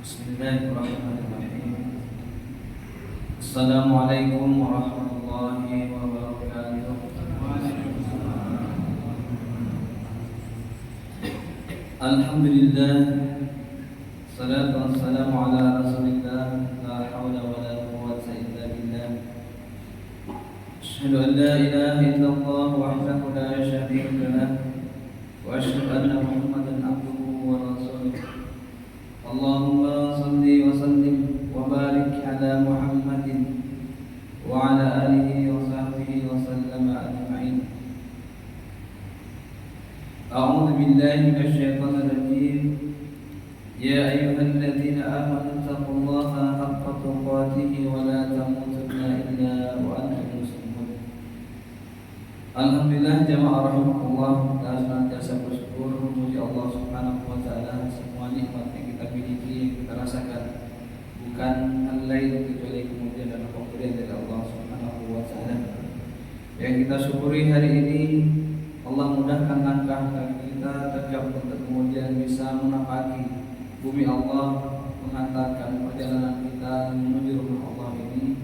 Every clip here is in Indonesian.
Bismillahirrahmanirrahim. Assalamualaikum warahmatullahi wabarakatuh. Alhamdulillah, salatu wassalamu ala rasulillah, la hawla wa la quwwata illa billah. Asyhadu an la ilaha illallah wahdahu la syarika lah, wa asyhadu anna Muhammadan abduhu wa rasuluh. Allahumma salli wa sallim wa barik ala Muhammadin wa ala alihi wa sahbihi wa sallama ajma'in. A'udzu billahi minasy syaithanir rajim. Ya ayyuhalladzina amanu taqullaha haqqa tuqatih wa la tamutunna illa wa antum muslimun. Alhamdulillah jamaah rahimakumullah, kita senantiasa bersyukur memuji Allah Subhanahu wa taala semua nikmat yang kita miliki, yang kita rasakan bukan hal lain kecuali kemudian dan pemberian dari Allah Subhanahu wa taala. Yang kita syukuri hari ini, Allah mudahkan langkah kaki kita tegak untuk kemudian bisa menapaki bumi Allah, menghantarkan perjalanan kita menuju rumah Allah ini.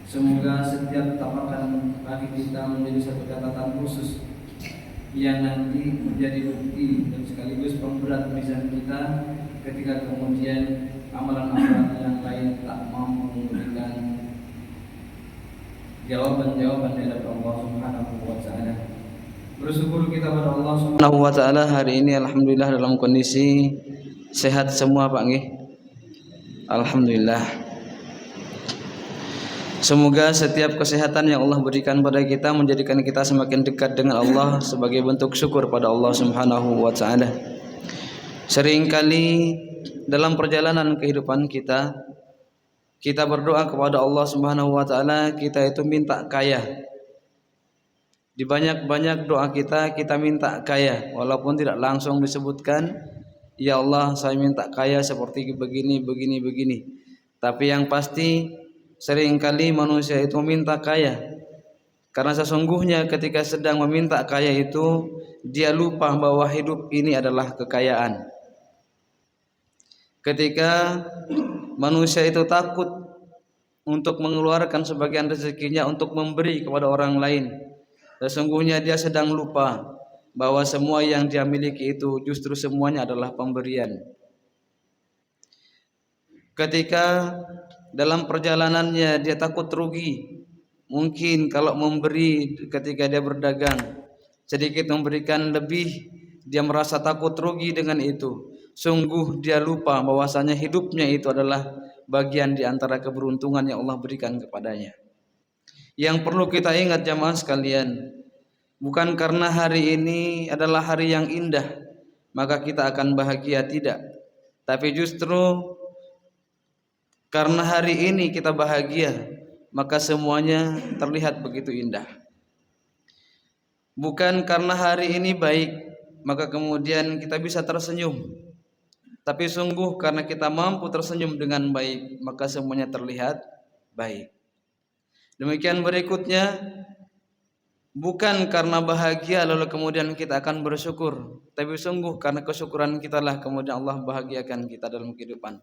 Semoga setiap tapakan kaki kita menjadi satu catatan khusus yang nanti menjadi bukti dan sekaligus pemberat mizan kita ketika kemudian amalan-amalan yang lain tak mampu memberikan jawaban-jawaban dari Allah Subhanahu wa taala. Bersyukur kita pada Allah Subhanahu wa taala hari ini alhamdulillah dalam kondisi sehat semua Pak nggih. Alhamdulillah. Semoga setiap kesehatan yang Allah berikan pada kita menjadikan kita semakin dekat dengan Allah sebagai bentuk syukur pada Allah Subhanahu wa taala. Seringkali dalam perjalanan kehidupan kita berdoa kepada Allah Subhanahu wa taala, kita itu minta kaya. Di banyak-banyak doa kita minta kaya, walaupun tidak langsung disebutkan, ya Allah saya minta kaya seperti begini. Tapi yang pasti seringkali manusia itu meminta kaya, karena sesungguhnya ketika sedang meminta kaya itu dia lupa bahwa hidup ini adalah kekayaan. Ketika manusia itu takut untuk mengeluarkan sebagian rezekinya untuk memberi kepada orang lain, sesungguhnya dia sedang lupa bahwa semua yang dia miliki itu justru semuanya adalah pemberian. Ketika dalam perjalanannya dia takut rugi, mungkin kalau memberi ketika dia berdagang sedikit memberikan lebih, dia merasa takut rugi dengan itu. Sungguh dia lupa bahwasanya hidupnya itu adalah bagian di antara keberuntungan yang Allah berikan kepadanya. Yang perlu kita ingat jamaah sekalian, bukan karena hari ini adalah hari yang indah maka kita akan bahagia, tidak. Tapi justru karena hari ini kita bahagia, maka semuanya terlihat begitu indah. Bukan karena hari ini baik, maka kemudian kita bisa tersenyum. Tapi sungguh karena kita mampu tersenyum dengan baik, maka semuanya terlihat baik. Demikian berikutnya, bukan karena bahagia lalu kemudian kita akan bersyukur, tapi sungguh karena kesyukuran kita lah kemudian Allah bahagiakan kita dalam kehidupan.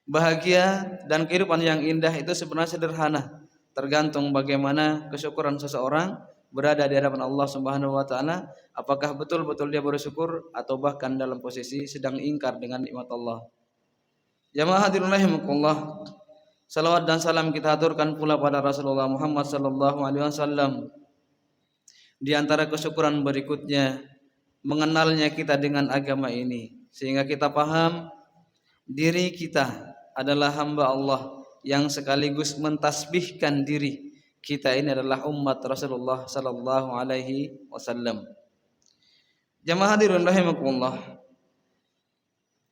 Bahagia dan kehidupan yang indah itu sebenarnya sederhana, tergantung bagaimana kesyukuran seseorang berada di hadapan Allah Subhanahu wa taala, apakah betul-betul dia bersyukur atau bahkan dalam posisi sedang ingkar dengan nikmat Allah. Jamaah hadirin rahimakumullah, salawat dan salam kita aturkan pula pada Rasulullah Muhammad sallallahu alaihi wasallam. Di antara kesyukuran berikutnya, mengenalnya kita dengan agama ini sehingga kita paham diri kita adalah hamba Allah yang sekaligus mentasbihkan diri kita ini adalah umat Rasulullah sallallahu alaihi wasallam. Jamaah hadirin rahimakumullah,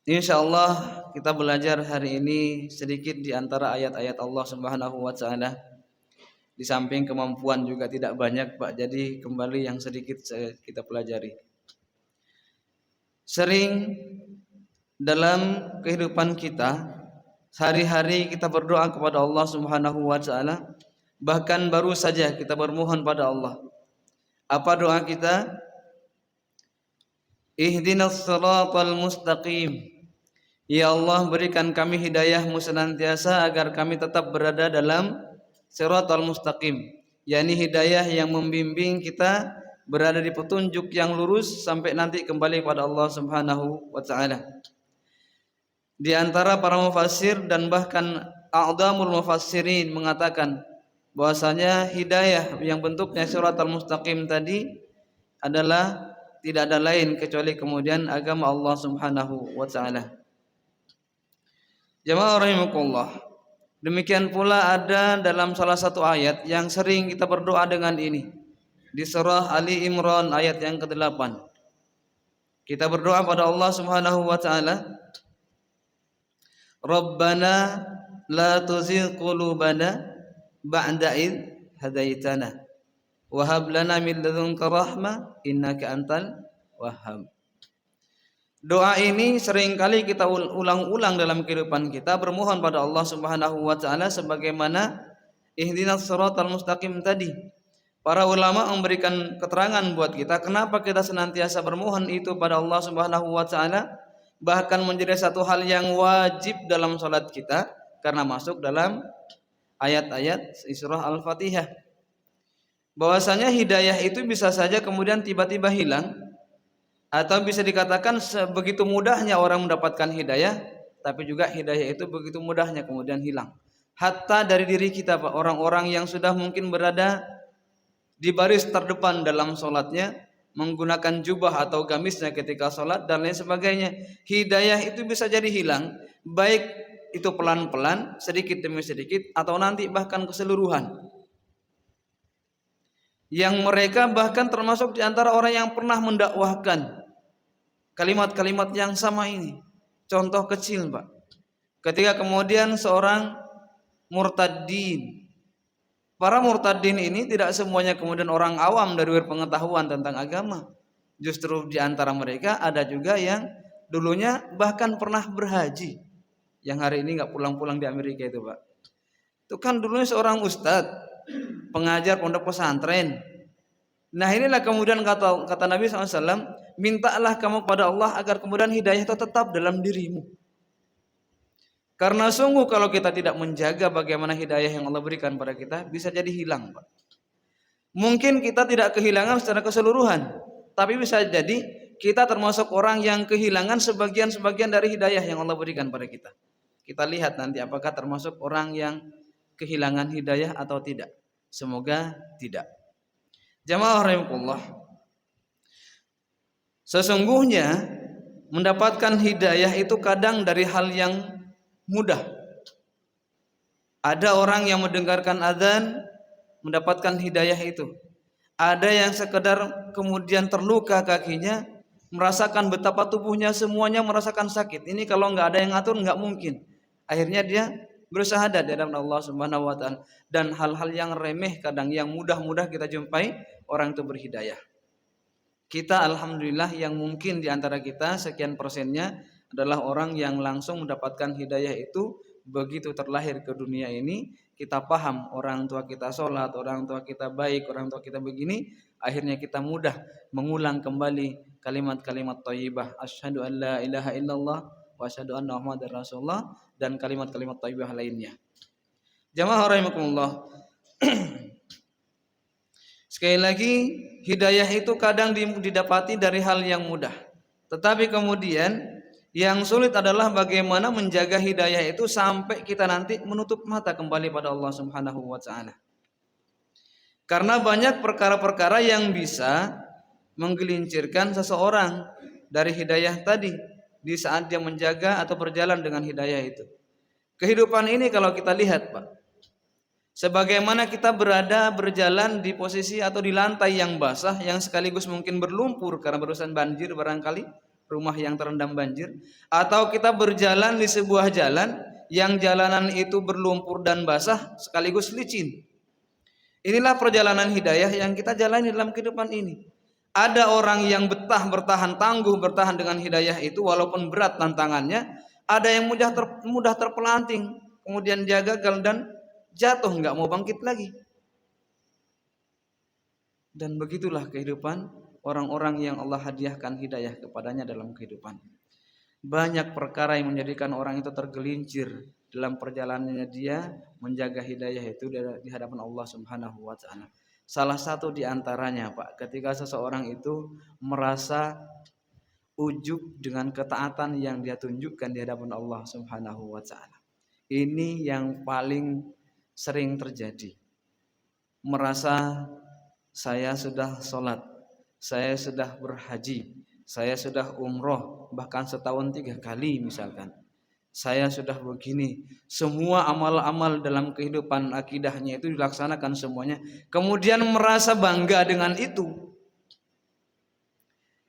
insyaallah kita belajar hari ini sedikit di antara ayat-ayat Allah Subhanahu wa taala. Di samping kemampuan juga tidak banyak Pak, jadi kembali yang sedikit kita pelajari. Sering dalam kehidupan kita sehari-hari kita berdoa kepada Allah Subhanahu wa taala, bahkan baru saja kita bermohon pada Allah. Apa doa kita? Ihdinas siratal mustaqim. Ya Allah, berikan kami hidayah-Mu senantiasa agar kami tetap berada dalam Shiratal Mustaqim, yakni hidayah yang membimbing kita berada di petunjuk yang lurus sampai nanti kembali kepada Allah Subhanahu wa taala. Di antara para mufassir dan bahkan a'dhamul mufassirin mengatakan bahwasanya hidayah yang bentuknya Shiratal Mustaqim tadi adalah tidak ada lain kecuali kemudian agama Allah Subhanahu wa taala. Jamaah rahimakumullah. Demikian pula ada dalam salah satu ayat yang sering kita berdoa dengan ini. Di surah Ali Imran ayat yang ke-8. Kita berdoa pada Allah Subhanahu wa taala, Rabbana la tuzigh qulubana ba'da id hadaitana wa hab lana min ladunka rahmah innaka antal wahhab. Doa ini seringkali kita ulang-ulang dalam kehidupan kita, bermohon pada Allah Subhanahu wa taala sebagaimana ihdinas shiratal mustaqim tadi. Para ulama memberikan keterangan buat kita kenapa kita senantiasa bermohon itu pada Allah Subhanahu wa taala, bahkan menjadi satu hal yang wajib dalam salat kita karena masuk dalam ayat-ayat surah Al-Fatihah. Bahwasanya hidayah itu bisa saja kemudian tiba-tiba hilang, atau bisa dikatakan sebegitu mudahnya orang mendapatkan hidayah, tapi juga hidayah itu begitu mudahnya kemudian hilang. Hatta dari diri kita, Pak, orang-orang yang sudah mungkin berada di baris terdepan dalam sholatnya, menggunakan jubah atau gamisnya ketika sholat dan lain sebagainya, hidayah itu bisa jadi hilang, baik itu pelan-pelan, sedikit demi sedikit, atau nanti bahkan keseluruhan. Yang mereka bahkan termasuk di antara orang yang pernah mendakwahkan kalimat-kalimat yang sama ini. Contoh kecil, Pak. Ketika kemudian seorang murtadin. Para murtadin ini tidak semuanya kemudian orang awam dari berpengetahuan tentang agama. Justru di antara mereka ada juga yang dulunya bahkan pernah berhaji, yang hari ini nggak pulang-pulang di Amerika itu, Pak. Itu kan dulunya seorang ustadz, pengajar pondok pesantren. Nah, inilah kemudian kata Nabi SAW, mintalah kamu kepada Allah agar kemudian hidayah itu tetap dalam dirimu. Karena sungguh kalau kita tidak menjaga bagaimana hidayah yang Allah berikan pada kita, bisa jadi hilang, Pak. Mungkin kita tidak kehilangan secara keseluruhan, tapi bisa jadi kita termasuk orang yang kehilangan sebagian-sebagian dari hidayah yang Allah berikan pada kita. Kita lihat nanti apakah termasuk orang yang kehilangan hidayah atau tidak. Semoga tidak. Jamaah rahimakumullah. Sesungguhnya mendapatkan hidayah itu kadang dari hal yang mudah. Ada orang yang mendengarkan azan mendapatkan hidayah itu. Ada yang sekedar kemudian terluka kakinya, merasakan betapa tubuhnya semuanya merasakan sakit. Ini kalau nggak ada yang ngatur nggak mungkin. Akhirnya dia bersyahadat di hadapan Allah Subhanahu wa taala. Dan hal-hal yang remeh kadang yang mudah-mudah kita jumpai orang itu berhidayah. Kita alhamdulillah yang mungkin di antara kita sekian persennya adalah orang yang langsung mendapatkan hidayah itu begitu terlahir ke dunia ini. Kita paham orang tua kita sholat, orang tua kita baik, orang tua kita begini, akhirnya kita mudah mengulang kembali kalimat-kalimat thayyibah, asyhadu an la ilaha illallah wa asyhadu anna muhammadar rasulullah, dan kalimat-kalimat thayyibah lainnya. Jamaah rahimakumullah. Sekali lagi, hidayah itu kadang didapati dari hal yang mudah. Tetapi kemudian yang sulit adalah bagaimana menjaga hidayah itu sampai kita nanti menutup mata kembali pada Allah Subhanahu wa taala. Karena banyak perkara-perkara yang bisa menggelincirkan seseorang dari hidayah tadi di saat dia menjaga atau berjalan dengan hidayah itu. Kehidupan ini kalau kita lihat, Pak, sebagaimana kita berjalan di posisi atau di lantai yang basah, yang sekaligus mungkin berlumpur karena berurusan banjir barangkali, rumah yang terendam banjir, atau kita berjalan di sebuah jalan yang jalanan itu berlumpur dan basah sekaligus licin. Inilah perjalanan hidayah yang kita jalani dalam kehidupan ini. Ada orang yang bertahan tangguh bertahan dengan hidayah itu walaupun berat tantangannya. Ada yang mudah terpelanting, kemudian dia gagal dan jatuh nggak mau bangkit lagi. Dan begitulah kehidupan orang-orang yang Allah hadiahkan hidayah kepadanya dalam kehidupan. Banyak perkara yang menjadikan orang itu tergelincir dalam perjalanannya dia menjaga hidayah itu di hadapan Allah Subhanahu wa taala. Salah satu di antaranya, Pak, ketika seseorang itu merasa ujub dengan ketaatan yang dia tunjukkan di hadapan Allah Subhanahu wa taala. Ini yang paling sering terjadi. Merasa saya sudah sholat, saya sudah berhaji, saya sudah umroh, bahkan setahun 3 kali misalkan. Saya sudah begini, semua amal-amal dalam kehidupan akidahnya itu dilaksanakan semuanya. Kemudian merasa bangga dengan itu.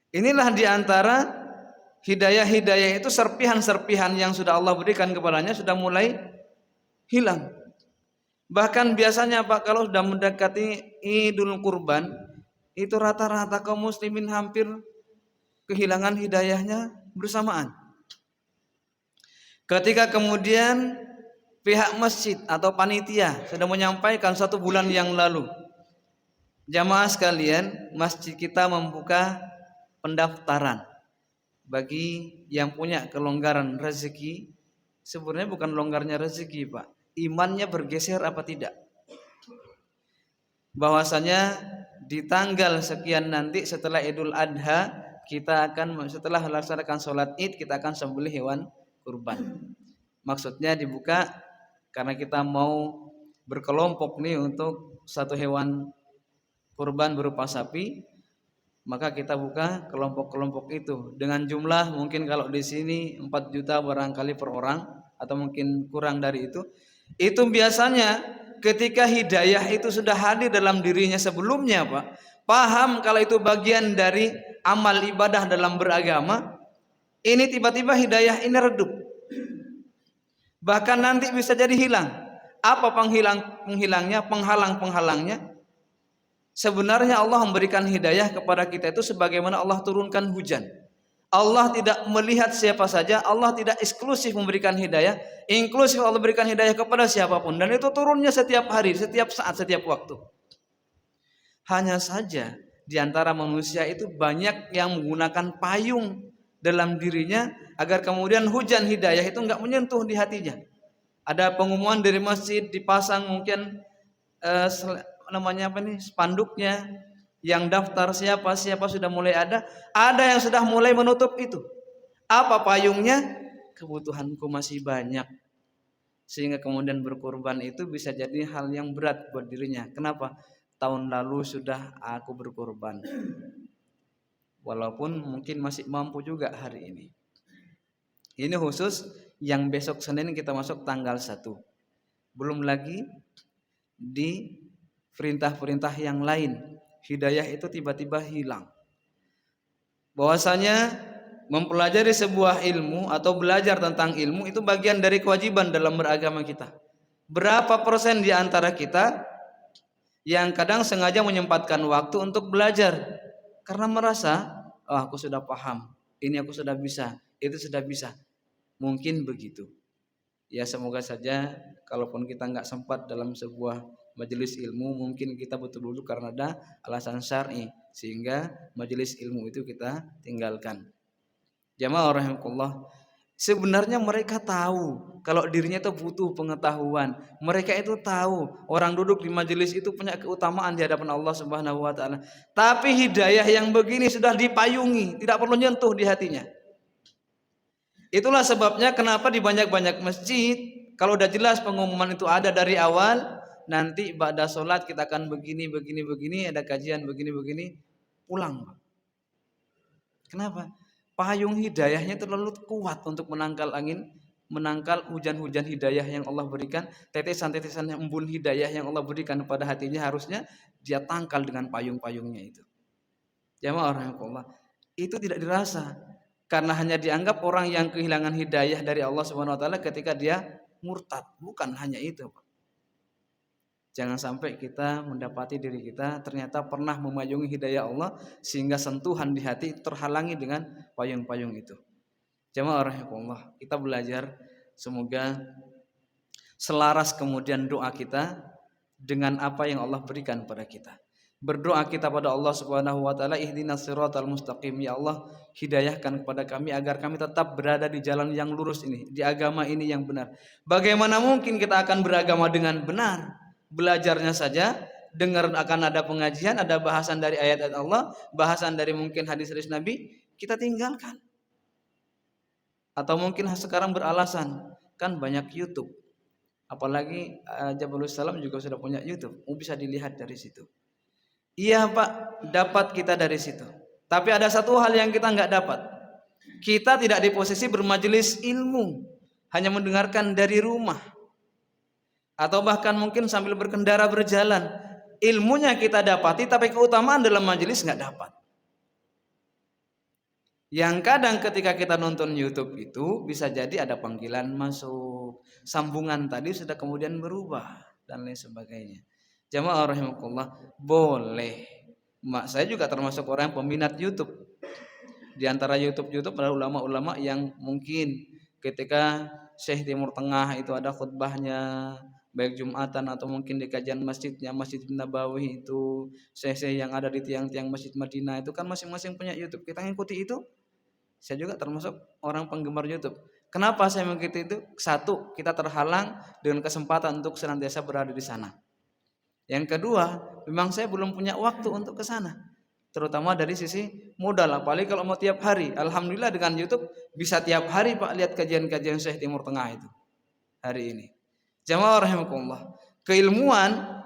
Inilah diantara hidayah-hidayah itu, serpihan-serpihan yang sudah Allah berikan kepadanya sudah mulai hilang. Bahkan biasanya Pak, kalau sudah mendekati Idul Kurban, itu rata-rata kaum muslimin hampir kehilangan hidayahnya bersamaan. Ketika kemudian pihak masjid atau panitia sudah menyampaikan 1 bulan yang lalu, jamaah sekalian, masjid kita membuka pendaftaran bagi yang punya kelonggaran rezeki. Sebenarnya bukan longgarnya rezeki, Pak, imannya bergeser apa tidak. Bahwasanya di tanggal sekian nanti setelah Idul Adha, kita akan setelah melaksanakan sholat Id, kita akan sembelih hewan kurban. Maksudnya dibuka karena kita mau berkelompok nih untuk 1 hewan kurban berupa sapi, maka kita buka kelompok-kelompok itu dengan jumlah mungkin kalau di sini 4 juta barangkali per orang atau mungkin kurang dari itu. Itu biasanya ketika hidayah itu sudah hadir dalam dirinya sebelumnya, Pak, paham kalau itu bagian dari amal ibadah dalam beragama, ini tiba-tiba hidayah ini redup. Bahkan nanti bisa jadi hilang. Apa penghilangnya, penghalang-penghalangnya? Sebenarnya Allah memberikan hidayah kepada kita itu sebagaimana Allah turunkan hujan. Allah tidak melihat siapa saja, Allah tidak eksklusif memberikan hidayah, inklusif Allah berikan hidayah kepada siapapun, dan itu turunnya setiap hari, setiap saat, setiap waktu. Hanya saja di antara manusia itu banyak yang menggunakan payung dalam dirinya agar kemudian hujan hidayah itu enggak menyentuh di hatinya. Ada pengumuman dari masjid dipasang mungkin spanduknya yang daftar siapa sudah mulai ada yang sudah mulai menutup itu. Apa payungnya? Kebutuhanku masih banyak, sehingga kemudian berkorban itu bisa jadi hal yang berat buat dirinya. Kenapa? Tahun lalu sudah aku berkorban, walaupun mungkin masih mampu juga hari ini. Ini khusus yang besok Senin kita masuk tanggal 1. Belum lagi di perintah-perintah yang lain, hidayah itu tiba-tiba hilang. Bahwasanya mempelajari sebuah ilmu atau belajar tentang ilmu itu bagian dari kewajiban dalam beragama kita. Berapa persen di antara kita yang kadang sengaja menyempatkan waktu untuk belajar karena merasa, oh, aku sudah paham, ini aku sudah bisa, itu sudah bisa. Mungkin begitu. Ya, semoga saja kalaupun kita nggak sempat dalam sebuah majelis ilmu, mungkin kita betul-betul karena ada alasan syar'i sehingga majelis ilmu itu kita tinggalkan. Jamaah rahimakumullah, sebenarnya mereka tahu kalau dirinya itu butuh pengetahuan. Mereka itu tahu orang duduk di majelis itu punya keutamaan di hadapan Allah Subhanahu wa taala. Tapi hidayah yang begini sudah dipayungi, tidak perlu nyentuh di hatinya. Itulah sebabnya kenapa di banyak-banyak masjid kalau udah jelas pengumuman itu ada dari awal, nanti ba'da sholat kita akan begini, ada kajian begini, pulang. Kenapa? Payung hidayahnya terlalu kuat untuk menangkal angin, menangkal hujan-hujan hidayah yang Allah berikan, tetesan-tetesan embun hidayah yang Allah berikan pada hatinya, harusnya dia tangkal dengan payung-payungnya itu. Jamaah rahimakumullah, itu tidak dirasa. Karena hanya dianggap orang yang kehilangan hidayah dari Allah Subhanahu wa taala ketika dia murtad. Bukan hanya itu, Pak. Jangan sampai kita mendapati diri kita ternyata pernah memayungi hidayah Allah sehingga sentuhan di hati terhalangi dengan payung-payung itu. Jamaah rahimakumullah, kita belajar semoga selaras kemudian doa kita dengan apa yang Allah berikan pada kita. Berdoa kita pada Allah Subhanahu wa taala, ihdinas siratal mustaqim, ya Allah, hidayahkan kepada kami agar kami tetap berada di jalan yang lurus ini, di agama ini yang benar. Bagaimana mungkin kita akan beragama dengan benar? Belajarnya saja, dengar akan ada pengajian, ada bahasan dari ayat-ayat Allah, bahasan dari mungkin hadis-hadis Nabi, kita tinggalkan. Atau mungkin sekarang beralasan, kan banyak YouTube. Apalagi Jabalus Salam juga sudah punya YouTube, bisa dilihat dari situ. Iya Pak, dapat kita dari situ. Tapi ada satu hal yang kita nggak dapat. Kita tidak di posisi bermajelis ilmu, hanya mendengarkan dari rumah. Atau bahkan mungkin sambil berkendara berjalan. Ilmunya kita dapati, tapi keutamaan dalam majelis nggak dapat. Yang kadang ketika kita nonton YouTube itu bisa jadi ada panggilan masuk, sambungan tadi sudah kemudian berubah dan lain sebagainya. Jamaah rahimakumullah, boleh. Saya juga termasuk orang yang peminat YouTube. Di antara YouTube ada ulama-ulama yang mungkin ketika Syekh Timur Tengah itu ada khutbahnya, baik Jumatan atau mungkin di kajian masjidnya, Masjid Nabawi itu, Syekh yang ada di tiang-tiang Masjid Madinah itu kan masing-masing punya YouTube. Kita ngikuti itu. Saya juga termasuk orang penggemar YouTube. Kenapa saya mengikuti itu? Satu, kita terhalang dengan kesempatan untuk senantiasa berada di sana. Yang kedua, memang saya belum punya waktu untuk ke sana, terutama dari sisi modal. Apalagi kalau mau tiap hari. Alhamdulillah dengan YouTube bisa tiap hari Pak lihat kajian-kajian Syekh Timur Tengah itu hari ini. Jamaah rahimakumullah, keilmuan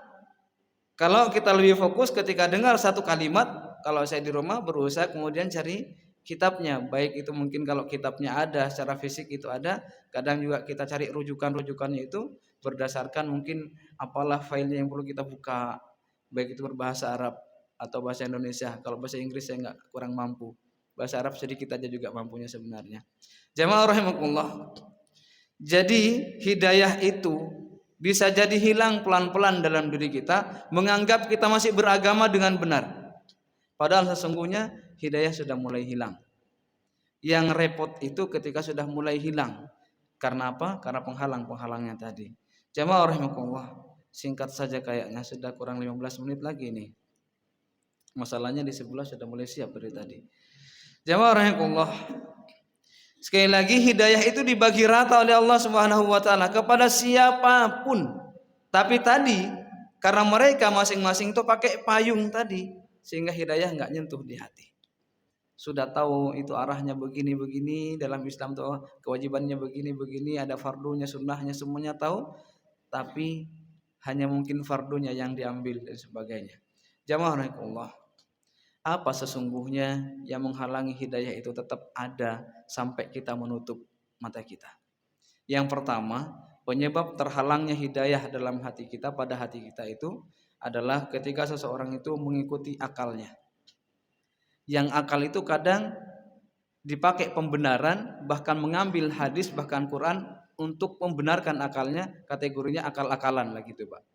kalau kita lebih fokus ketika dengar satu kalimat, kalau saya di rumah berusaha kemudian cari kitabnya, baik itu mungkin kalau kitabnya ada secara fisik itu ada, kadang juga kita cari rujukan-rujukannya itu berdasarkan mungkin apalah filenya yang perlu kita buka, baik itu berbahasa Arab atau bahasa Indonesia. Kalau bahasa Inggris saya nggak, kurang mampu, bahasa Arab sedikit aja juga mampunya sebenarnya. Jamaah rahimakumullah, jadi hidayah itu bisa jadi hilang pelan-pelan dalam diri kita, menganggap kita masih beragama dengan benar, padahal sesungguhnya hidayah sudah mulai hilang. Yang repot itu ketika sudah mulai hilang. Karena apa? Karena penghalang-penghalangnya tadi. Jamaah rahimakumullah, singkat saja kayaknya sudah kurang 15 menit lagi nih. Masalahnya di sebelah sudah mulai siap dari tadi. Jamaah rahimakumullah, sekali lagi hidayah itu dibagi rata oleh Allah Subhanahu wa taala kepada siapapun. Tapi tadi karena mereka masing-masing itu pakai payung tadi, sehingga hidayah nggak nyentuh di hati. Sudah tahu itu arahnya begini-begini, dalam Islam tuh kewajibannya begini-begini, ada fardunya, sunnahnya, semuanya tahu, tapi hanya mungkin fardunya yang diambil dan sebagainya. Jamaah rahimakumullah, apa sesungguhnya yang menghalangi hidayah itu tetap ada sampai kita menutup mata kita? Yang pertama, penyebab terhalangnya hidayah dalam hati kita, pada hati kita itu adalah ketika seseorang itu mengikuti akalnya. Yang akal itu kadang dipakai pembenaran, bahkan mengambil hadis, bahkan Quran untuk membenarkan akalnya, kategorinya akal-akalan lah gitu Pak.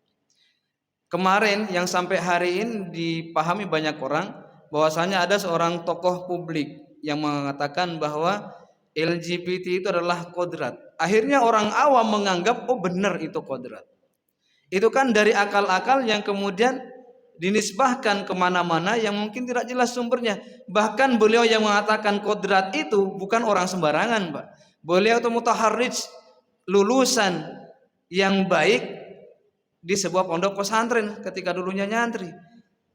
Kemarin yang sampai hari ini dipahami banyak orang, bahwasanya ada seorang tokoh publik yang mengatakan bahwa LGBT itu adalah kodrat. Akhirnya orang awam menganggap, oh benar itu kodrat. Itu kan dari akal-akal yang kemudian dinisbahkan kemana-mana yang mungkin tidak jelas sumbernya. Bahkan beliau yang mengatakan kodrat itu bukan orang sembarangan Pak. Beliau itu mutaharrij, lulusan yang baik di sebuah pondok pesantren ketika dulunya nyantri.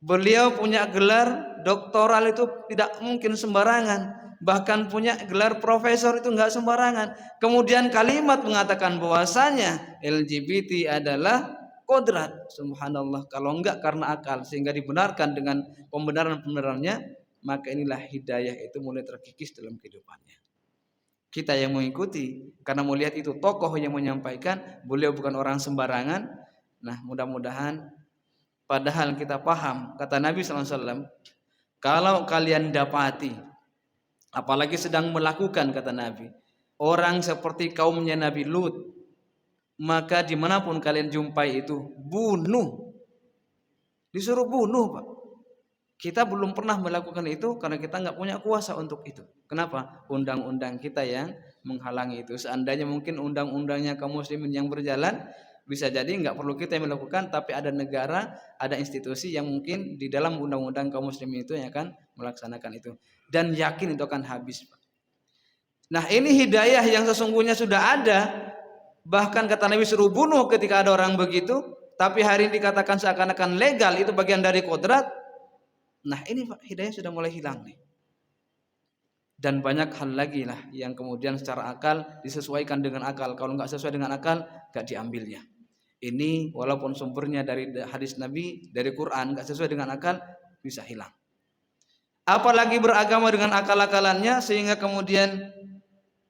Beliau punya gelar doktoral itu tidak mungkin sembarangan. Bahkan punya gelar profesor itu enggak sembarangan. Kemudian kalimat mengatakan bahwasanya LGBT adalah kodrat. Subhanallah, kalau enggak karena akal sehingga dibenarkan dengan pembenaran-pembenarannya, maka inilah hidayah itu mulai terkikis dalam kehidupannya. Kita yang mengikuti karena melihat itu tokoh yang menyampaikan, beliau bukan orang sembarangan. Nah, mudah-mudahan padahal kita paham kata Nabi SAW, kalau kalian dapati, apalagi sedang melakukan kata Nabi, orang seperti kaumnya Nabi Lut, maka dimanapun kalian jumpai itu bunuh. Disuruh bunuh Pak. Kita belum pernah melakukan itu karena kita nggak punya kuasa untuk itu. Kenapa? Undang-undang kita yang menghalangi itu. Seandainya mungkin undang-undangnya kaum muslimin yang berjalan, Bisa jadi nggak perlu kita yang melakukan, tapi ada negara, ada institusi yang mungkin di dalam undang-undang kaum muslimin itu yang akan melaksanakan itu. Dan yakin itu akan habis. Nah ini hidayah yang sesungguhnya sudah ada. Bahkan kata Nabi suruh bunuh ketika ada orang begitu. Tapi hari ini dikatakan seakan-akan legal, itu bagian dari kodrat. Nah ini hidayah sudah mulai hilang nih. Dan banyak hal lagi lah yang kemudian secara akal disesuaikan dengan akal. Kalau nggak sesuai dengan akal, nggak diambilnya. Ini walaupun sumbernya dari hadis Nabi, dari Quran, nggak sesuai dengan akal, bisa hilang. Apalagi beragama dengan akal-akalannya sehingga kemudian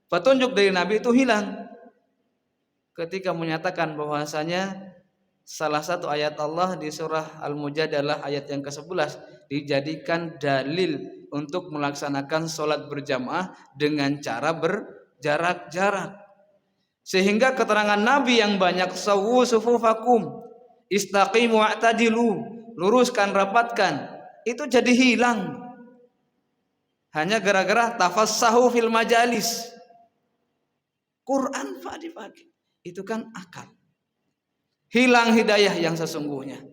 petunjuk dari Nabi itu hilang. Ketika menyatakan bahwasanya salah satu ayat Allah di surah Al-Mujadalah ayat yang ke-11 dijadikan dalil untuk melaksanakan sholat berjamaah dengan cara berjarak-jarak. Sehingga keterangan Nabi yang banyak, sawu sufufakum, istaqimu wa'tadilu, luruskan, rapatkan, itu jadi hilang. Hanya gara-gara tafassahu fil majalis. Quran pagi-pagi, itu kan akal. Hilang hidayah yang sesungguhnya.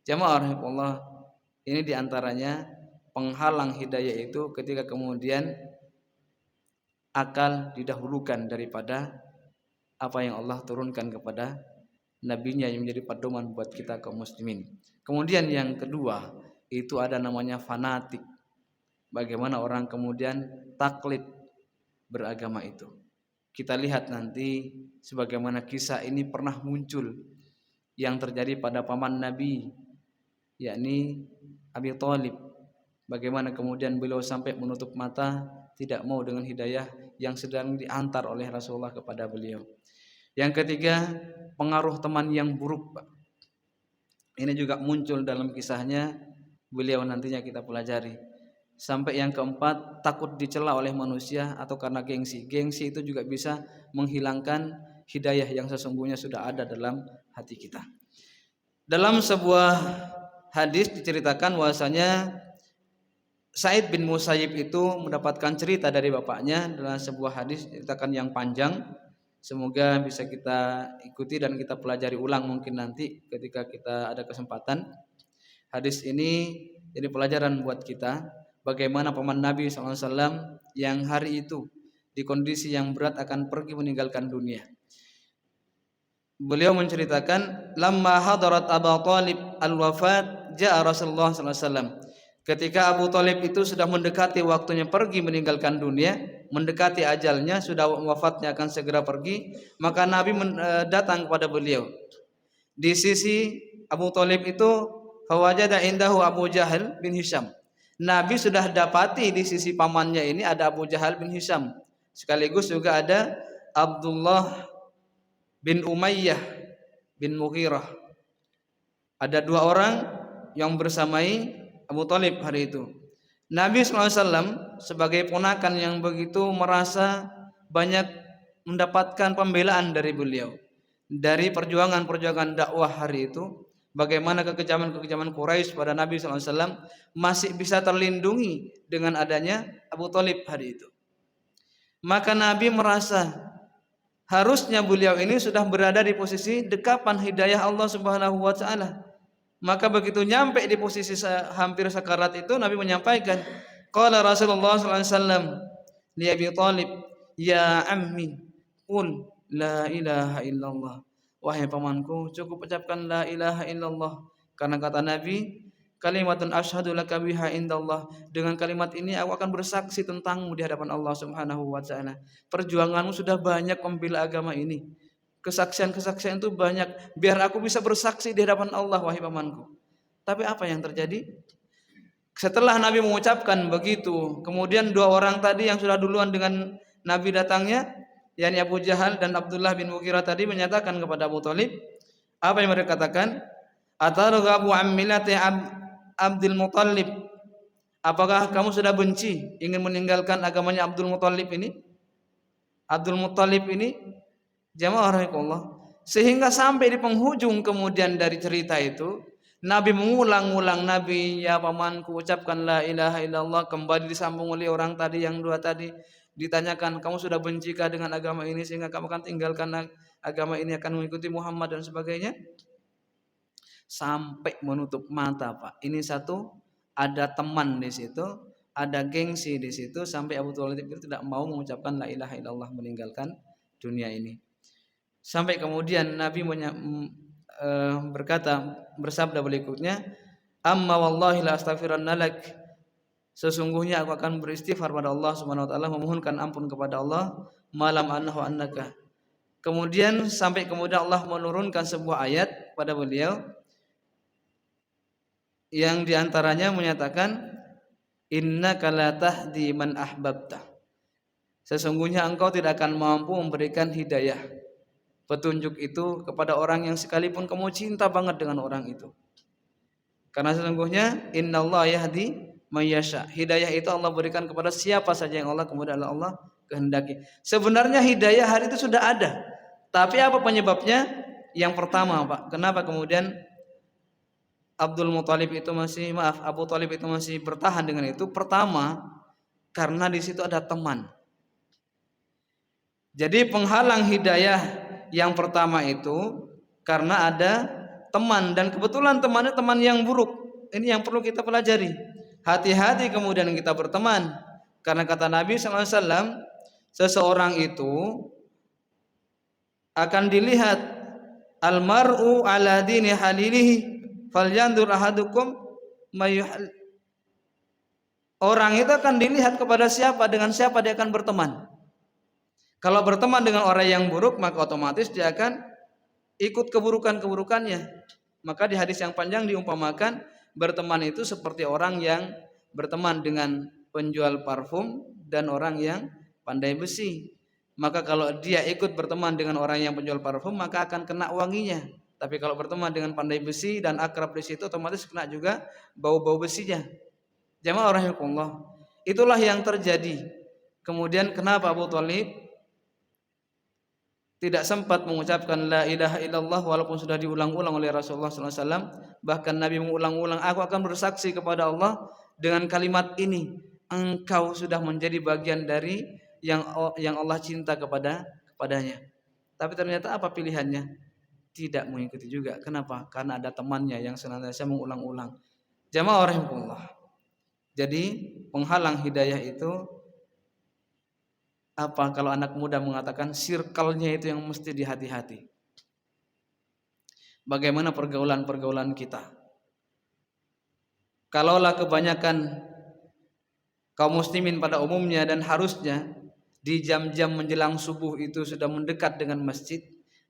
Jamaah rahimahullah, ini diantaranya penghalang hidayah itu ketika kemudian akal didahulukan daripada apa yang Allah turunkan kepada nabinya yang menjadi pedoman buat kita kaum muslimin. Kemudian yang kedua, itu ada namanya fanatik. Bagaimana orang kemudian taklid beragama itu. Kita lihat nanti sebagaimana kisah ini pernah muncul yang terjadi pada paman Nabi, yakni Abi Thalib. Bagaimana kemudian beliau sampai menutup mata, tidak mau dengan hidayah yang sedang diantar oleh Rasulullah kepada beliau. Yang ketiga, pengaruh teman yang buruk, Pak. Ini juga muncul dalam kisahnya beliau, nantinya kita pelajari. Sampai yang keempat, takut dicela oleh manusia atau karena gengsi. Gengsi itu juga bisa menghilangkan hidayah yang sesungguhnya sudah ada dalam hati kita. Dalam sebuah hadis diceritakan bahwasanya Sa'id bin Musayyib itu mendapatkan cerita dari bapaknya dalam sebuah hadis ceritakan yang panjang. Semoga bisa kita ikuti dan kita pelajari ulang mungkin nanti ketika kita ada kesempatan. Hadis ini jadi pelajaran buat kita bagaimana paman Nabi SAW yang hari itu di kondisi yang berat akan pergi meninggalkan dunia. Beliau menceritakan, lamma hadarat Abu Thalib al-wafat ja'a Rasulullah SAW. Ketika Abu Thalib itu sudah mendekati waktunya pergi meninggalkan dunia, mendekati ajalnya, sudah wafatnya akan segera pergi, maka Nabi datang kepada beliau. Di sisi Abu Thalib itu fawajada indahu Abu Jahal bin Hisham. Nabi sudah dapati di sisi pamannya ini ada Abu Jahal bin Hisham. Sekaligus juga ada Abdullah bin Umayyah bin Mughirah. Ada dua orang yang bersamai Abu Thalib hari itu. Nabi SAW sebagai ponakan yang begitu merasa banyak mendapatkan pembelaan dari beliau. Dari perjuangan-perjuangan dakwah hari itu, bagaimana kekejaman-kekejaman Quraisy pada Nabi SAW masih bisa terlindungi dengan adanya Abu Thalib hari itu. Maka Nabi merasa harusnya beliau ini sudah berada di posisi dekapan hidayah Allah Subhanahu wa taala. Maka begitu nyampe di posisi hampir sakarat itu, Nabi menyampaikan, qala Rasulullah sallallahu alaihi wasallam li Abi Thalib, ya ammi, qul la ilaha illallah. Wahai pamanku, cukup ucapkan la ilaha illallah. Karena kata Nabi, kalimatun asyhadu laka biha indallah. Dengan kalimat ini aku akan bersaksi tentangmu di hadapan Allah Subhanahu wa taala. Perjuanganmu sudah banyak membela agama ini. Kesaksian-kesaksian itu banyak, biar aku bisa bersaksi di hadapan Allah, wahai pamanku. Tapi apa yang terjadi? Setelah Nabi mengucapkan begitu, kemudian dua orang tadi yang sudah duluan dengan Nabi datangnya, yakni Abu Jahal dan Abdullah bin Mughirah tadi, menyatakan kepada Abu Thalib, apa yang mereka katakan? Atarghabu an millati Abdul Muttalib. Apakah kamu sudah benci, ingin meninggalkan agamanya Abdul Muttalib ini? Abdul Muttalib ini, jamaah rahimahullah, sehingga sampai di penghujung kemudian dari cerita itu Nabi mengulang-ulang, Nabi ya pamanku ucapkan la ilaha illallah. Kembali disambung oleh orang tadi yang dua tadi, ditanyakan, kamu sudah bencikah dengan agama ini sehingga kamu akan tinggalkan agama ini akan mengikuti Muhammad dan sebagainya. Sampai menutup mata, Pak. Ini satu, ada teman di situ, ada gengsi di situ, sampai Abu Thalib itu tidak mau mengucapkan la ilaha illallah, meninggalkan dunia ini. Sampai kemudian Nabi bersabda berikutnya, amma wallahi la astaghfiranna lak, sesungguhnya aku akan beristighfar pada Allah Subhanahu wa taala, memohonkan ampun kepada Allah, malam annahu annaka. Kemudian sampai kemudian Allah menurunkan sebuah ayat pada beliau yang diantaranya menyatakan, innaka la tahdi man ahbabta, sesungguhnya engkau tidak akan mampu memberikan hidayah, petunjuk itu kepada orang yang sekalipun kamu cinta banget dengan orang itu. Karena sesungguhnya innallaha yahdi may yasha, hidayah itu Allah berikan kepada siapa saja yang kemudian Allah kehendaki. Sebenarnya hidayah hari itu sudah ada, tapi apa penyebabnya? Yang pertama, Pak, kenapa kemudian Abu Thalib itu masih bertahan dengan itu? Pertama, karena di situ ada teman. Jadi penghalang hidayah yang pertama itu karena ada teman, dan kebetulan temannya teman yang buruk. Ini yang perlu kita pelajari. Hati-hati kemudian kita berteman, karena kata Nabi SAW, seseorang itu akan dilihat almar'u ala dini halilihi falyandur ahadukum mayuhal. Orang itu akan dilihat kepada siapa, dengan siapa dia akan berteman. Kalau berteman dengan orang yang buruk, maka otomatis dia akan ikut keburukan-keburukannya. Maka di hadis yang panjang diumpamakan berteman itu seperti orang yang berteman dengan penjual parfum dan orang yang pandai besi. Maka kalau dia ikut berteman dengan orang yang penjual parfum, maka akan kena wanginya. Tapi kalau berteman dengan pandai besi dan akrab di situ, otomatis kena juga bau-bau besinya. Jamaah rahimakumullah, itulah yang terjadi. Kemudian kenapa Abu Thalib tidak sempat mengucapkan la ilaha illallah walaupun sudah diulang-ulang oleh Rasulullah SAW. Bahkan Nabi mengulang-ulang, aku akan bersaksi kepada Allah dengan kalimat ini, engkau sudah menjadi bagian dari yang Allah cinta kepadanya. Tapi ternyata apa pilihannya? Tidak mengikuti juga. Kenapa? Karena ada temannya yang senantiasa mengulang-ulang. Jamaah rahimakumullah. Jadi penghalang hidayah itu apa? Kalau anak muda mengatakan circle-nya itu yang mesti dihati-hati. Bagaimana pergaulan-pergaulan kita? Kalaulah kebanyakan kaum muslimin pada umumnya dan harusnya di jam-jam menjelang subuh itu sudah mendekat dengan masjid,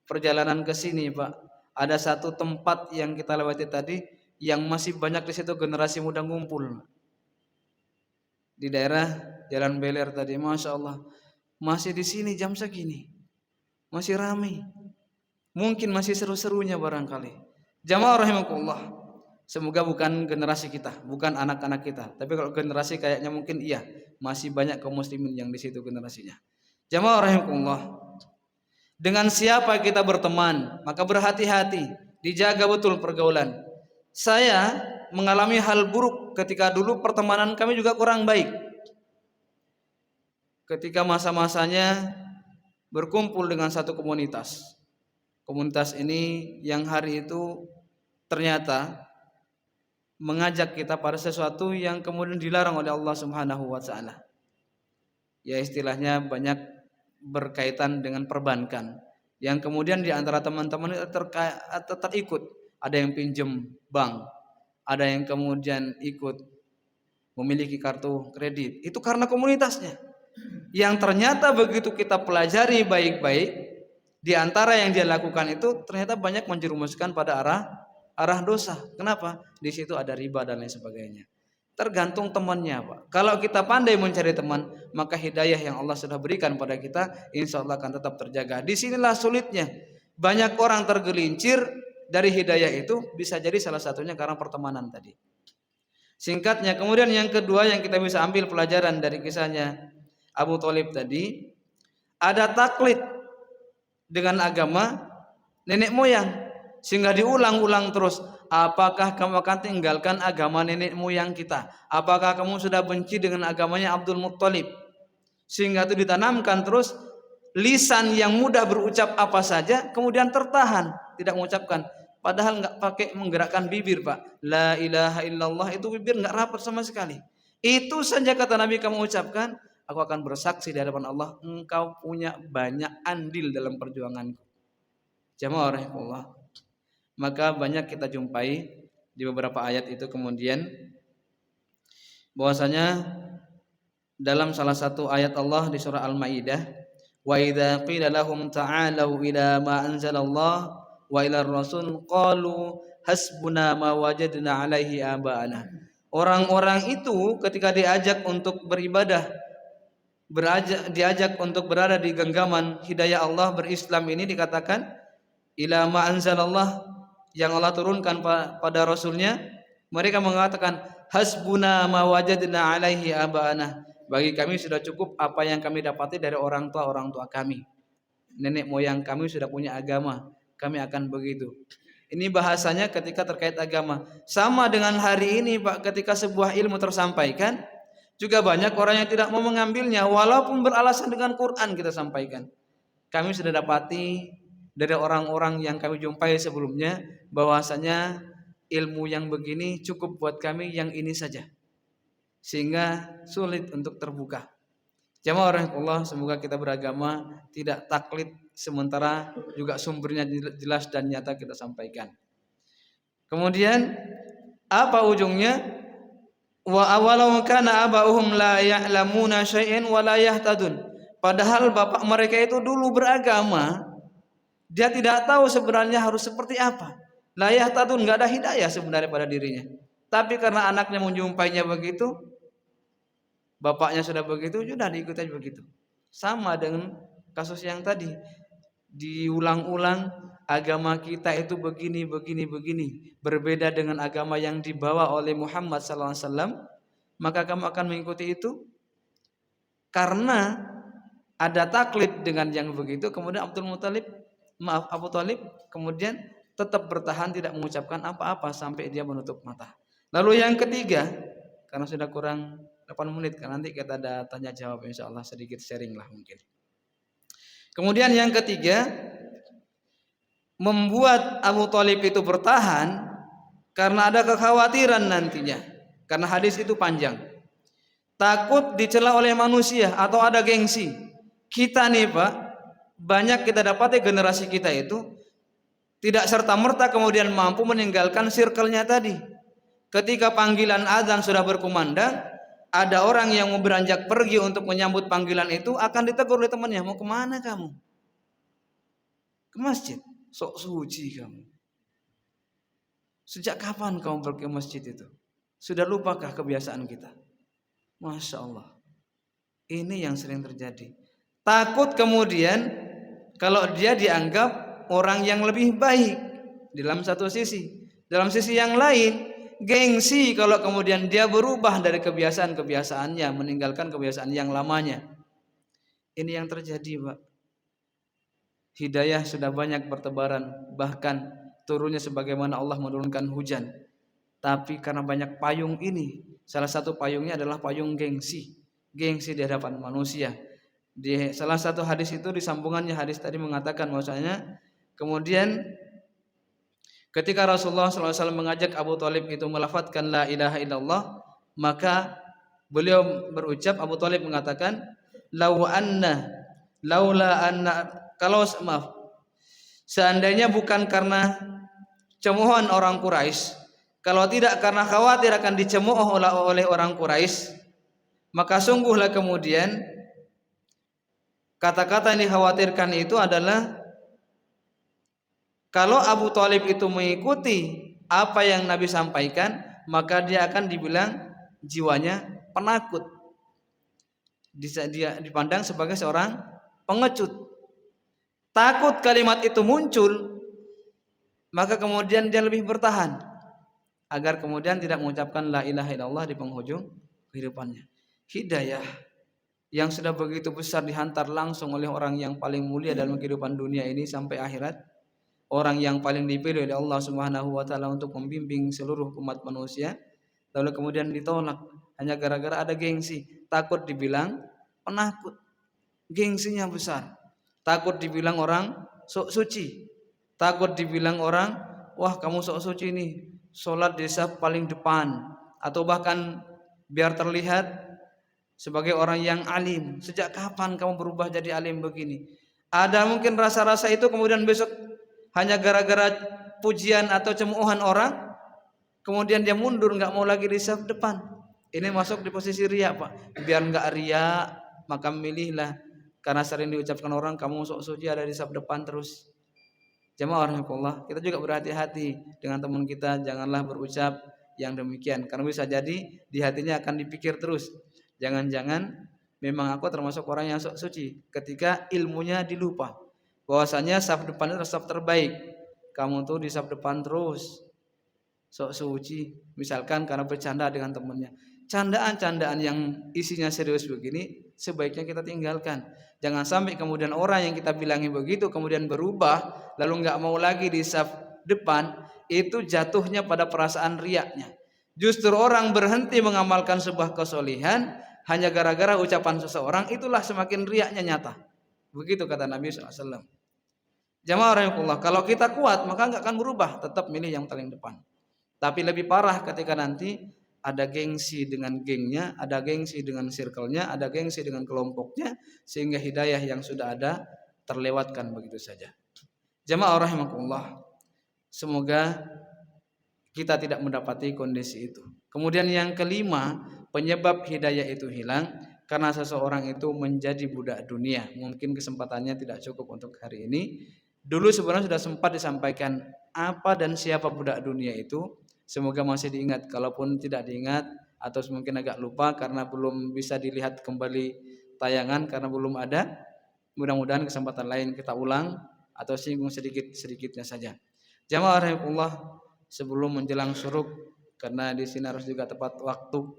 perjalanan ke sini, Pak, ada satu tempat yang kita lewati tadi yang masih banyak di situ generasi muda ngumpul. Di daerah Jalan Beler tadi, Masya Allah, masih di sini jam segini, masih ramai. Mungkin masih seru-serunya barangkali. Jamaah rahimakumullah, semoga bukan generasi kita, bukan anak-anak kita. Tapi kalau generasi kayaknya mungkin iya, masih banyak kaum muslimin yang di situ generasinya. Jamaah rahimakumullah, dengan siapa kita berteman, maka berhati-hati, dijaga betul pergaulan. Saya mengalami hal buruk ketika dulu pertemanan kami juga kurang baik. Ketika masa-masanya berkumpul dengan satu komunitas. Komunitas ini yang hari itu ternyata mengajak kita pada sesuatu yang kemudian dilarang oleh Allah Subhanahu wa taala. Ya istilahnya banyak berkaitan dengan perbankan. Yang kemudian di antara teman-teman itu terikut, ada yang pinjam bank, ada yang kemudian ikut memiliki kartu kredit. Itu karena komunitasnya. Yang ternyata begitu kita pelajari baik-baik, di antara yang dia lakukan itu ternyata banyak menjerumuskan pada arah dosa. Kenapa? Di situ ada riba dan lain sebagainya. Tergantung temannya, Pak. Kalau kita pandai mencari teman, maka hidayah yang Allah sudah berikan pada kita, insya Allah akan tetap terjaga. Disinilah sulitnya. Banyak orang tergelincir dari hidayah itu, bisa jadi salah satunya karena pertemanan tadi. Singkatnya, kemudian yang kedua yang kita bisa ambil pelajaran dari kisahnya Abu Thalib tadi, ada taklid dengan agama nenek moyang, sehingga diulang-ulang terus. Apakah kamu akan tinggalkan agama nenek moyang kita? Apakah kamu sudah benci dengan agamanya Abdul Muttalib? Sehingga itu ditanamkan terus lisan yang mudah berucap apa saja kemudian tertahan tidak mengucapkan, padahal nggak pakai menggerakkan bibir, Pak. La ilaha illallah itu bibir nggak rapat sama sekali. Itu saja kata Nabi kamu ucapkan, aku akan bersaksi di hadapan Allah engkau punya banyak andil dalam perjuanganku. Jamaah rahimahullah. Maka banyak kita jumpai di beberapa ayat itu kemudian bahwasanya dalam salah satu ayat Allah di surah Al-Maidah, wa idza qila lahum ta'alu ila ma anzalallah wa ila rasul qalu hasbuna ma wajadna alaihi aba'ana. Orang-orang itu ketika diajak untuk beribadah, diajak untuk berada di genggaman hidayah Allah berislam ini dikatakan ila ma anzalallah, yang Allah turunkan pada rasulnya, mereka mengatakan hasbuna ma wajadna alaihi aba'ana, bagi kami sudah cukup apa yang kami dapati dari orang tua kami, nenek moyang kami sudah punya agama, kami akan begitu. Ini bahasanya ketika terkait agama. Sama dengan hari ini, Pak, ketika sebuah ilmu tersampaikan, juga banyak orang yang tidak mau mengambilnya walaupun beralasan dengan Quran kita sampaikan. Kami sudah dapati dari orang-orang yang kami jumpai sebelumnya bahwasanya ilmu yang begini cukup buat kami yang ini saja, sehingga sulit untuk terbuka. Jamaah rahimahullah, semoga kita beragama tidak taklid sementara juga sumbernya jelas dan nyata kita sampaikan. Kemudian apa ujungnya? Wa awalau kana aba'uhum la ya'lamuna syai'an wa la yahtadun. Padahal bapak mereka itu dulu beragama, dia tidak tahu sebenarnya harus seperti apa. La yahtadun, enggak ada hidayah sebenarnya pada dirinya. Tapi karena anaknya menjumpainya begitu, bapaknya sudah begitu, sudah diikuti begitu. Sama dengan kasus yang tadi, diulang-ulang agama kita itu begini, berbeda dengan agama yang dibawa oleh Muhammad SAW, maka kamu akan mengikuti itu karena ada taklid dengan yang begitu. Kemudian Abu Thalib kemudian tetap bertahan tidak mengucapkan apa-apa sampai dia menutup mata. Lalu yang ketiga, karena sudah kurang 8 menit, kan nanti kita ada tanya jawab insyaallah, sedikit sharing lah mungkin. Kemudian yang ketiga, membuat Abu Thalib itu bertahan karena ada kekhawatiran nantinya. Karena hadis itu panjang. Takut dicela oleh manusia atau ada gengsi. Kita nih, Pak, banyak kita dapati generasi kita itu tidak serta-merta kemudian mampu meninggalkan circle-nya tadi. Ketika panggilan azan sudah berkumandang, ada orang yang mau beranjak pergi untuk menyambut panggilan itu akan ditegur oleh temannya, mau kemana kamu? Ke masjid. Sok suci kamu. Sejak kapan kamu pergi ke masjid itu? Sudah lupakah kebiasaan kita? Masya Allah. Ini yang sering terjadi. Takut kemudian kalau dia dianggap orang yang lebih baik dalam satu sisi. Dalam sisi yang lain, gengsi kalau kemudian dia berubah dari kebiasaan-kebiasaannya, meninggalkan kebiasaan yang lamanya. Ini yang terjadi, Pak. Hidayah sudah banyak bertebaran, bahkan turunnya sebagaimana Allah menurunkan hujan. Tapi karena banyak payung ini, salah satu payungnya adalah payung gengsi. Gengsi di hadapan manusia. Di salah satu hadis itu, di sambungannya hadis tadi mengatakan bahwasanya kemudian ketika Rasulullah SAW mengajak Abu Thalib itu melafadzkan la ilaha illallah, maka beliau berucap, Abu Thalib mengatakan, kalau maaf, seandainya bukan karena cemoohan orang Quraisy, kalau tidak karena khawatir akan dicemooh oleh orang Quraisy, maka sungguhlah kemudian kata-kata yang dikhawatirkan itu adalah kalau Abu Thalib itu mengikuti apa yang Nabi sampaikan, maka dia akan dibilang jiwanya penakut. Dia dipandang sebagai seorang pengecut. Takut kalimat itu muncul, maka kemudian dia lebih bertahan agar kemudian tidak mengucapkan la ilaha illallah di penghujung kehidupannya. Hidayah yang sudah begitu besar dihantar langsung oleh orang yang paling mulia dalam kehidupan dunia ini sampai akhirat, orang yang paling dipilih oleh Allah Subhanahu wa taala untuk membimbing seluruh umat manusia, lalu kemudian ditolak hanya gara-gara ada gengsi, takut dibilang penakut, gengsinya besar. takut dibilang orang sok suci, takut dibilang orang, wah kamu sok suci nih, sholat di saf paling depan, atau bahkan biar terlihat sebagai orang yang alim. Sejak kapan kamu berubah jadi alim begini? Ada mungkin rasa-rasa itu, kemudian besok hanya gara-gara pujian atau cemoohan orang, kemudian dia mundur, nggak mau lagi di saf depan. Ini masuk di posisi riya, Pak. Biar nggak riya, maka milihlah, karena sering diucapkan orang, kamu sok suci ada di saf depan terus. Jamaah rahimakumullah, kita juga berhati-hati dengan teman kita, janganlah berucap yang demikian, karena bisa jadi di hatinya akan dipikir terus, jangan-jangan memang aku termasuk orang yang sok suci, ketika ilmunya dilupa bahwasanya saf depan itu saf terbaik. Kamu tuh di saf depan terus sok suci, misalkan karena bercanda dengan temannya. Candaan-candaan yang isinya serius begini sebaiknya kita tinggalkan. Jangan sampai kemudian orang yang kita bilangi begitu kemudian berubah, lalu nggak mau lagi di saf depan, itu jatuhnya pada perasaan riaknya. Justru orang berhenti mengamalkan sebuah kesolihan hanya gara-gara ucapan seseorang, itulah semakin riaknya nyata. Begitu kata Nabi SAW. Jamaah rahimahullah, kalau kita kuat maka nggak akan berubah, tetap milih yang paling depan. Tapi lebih parah ketika nanti ada gengsi dengan gengnya, ada gengsi dengan circle-nya, ada gengsi dengan kelompoknya, sehingga hidayah yang sudah ada terlewatkan begitu saja. Jamaah rahimakumullah, semoga kita tidak mendapati kondisi itu. Kemudian yang kelima, penyebab hidayah itu hilang karena seseorang itu menjadi budak dunia. Mungkin kesempatannya tidak cukup untuk hari ini. Dulu sebenarnya sudah sempat disampaikan apa dan siapa budak dunia itu. Semoga masih diingat. Kalaupun tidak diingat atau mungkin agak lupa karena belum bisa dilihat kembali tayangan karena belum ada, mudah-mudahan kesempatan lain kita ulang atau singgung sedikit-sedikitnya saja. Jamaah rahimakumullah, sebelum menjelang syuruk, karena di sini harus juga tepat waktu,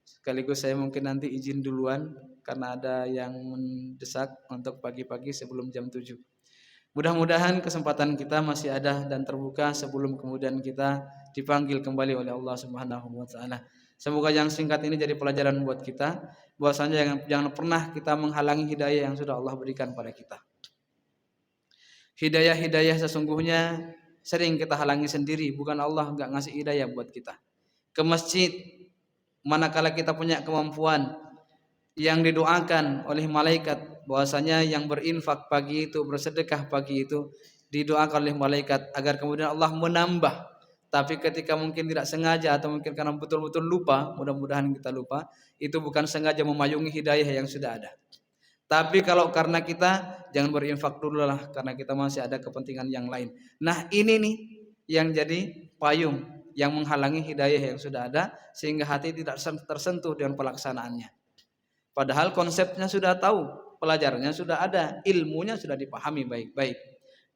sekaligus saya mungkin nanti izin duluan karena ada yang mendesak untuk pagi-pagi sebelum jam 7. Mudah-mudahan kesempatan kita masih ada dan terbuka sebelum kemudian kita dipanggil kembali oleh Allah Subhanahu wa taala. Semoga yang singkat ini jadi pelajaran buat kita, bahwasanya jangan pernah kita menghalangi hidayah yang sudah Allah berikan pada kita. Hidayah-hidayah sesungguhnya sering kita halangi sendiri, bukan Allah enggak ngasih hidayah buat kita. Ke masjid manakala kita punya kemampuan, yang didoakan oleh malaikat bahwasanya yang berinfak pagi itu, bersedekah pagi itu didoakan oleh malaikat agar kemudian Allah menambah. Tapi ketika mungkin tidak sengaja atau mungkin karena betul-betul lupa, mudah-mudahan kita lupa, itu bukan sengaja memayungi hidayah yang sudah ada. Tapi kalau karena kita, jangan berinfak dulu lah, karena kita masih ada kepentingan yang lain. Nah ini nih yang jadi payung yang menghalangi hidayah yang sudah ada, sehingga hati tidak tersentuh dengan pelaksanaannya. Padahal konsepnya sudah tahu, pelajarannya sudah ada, ilmunya sudah dipahami baik-baik.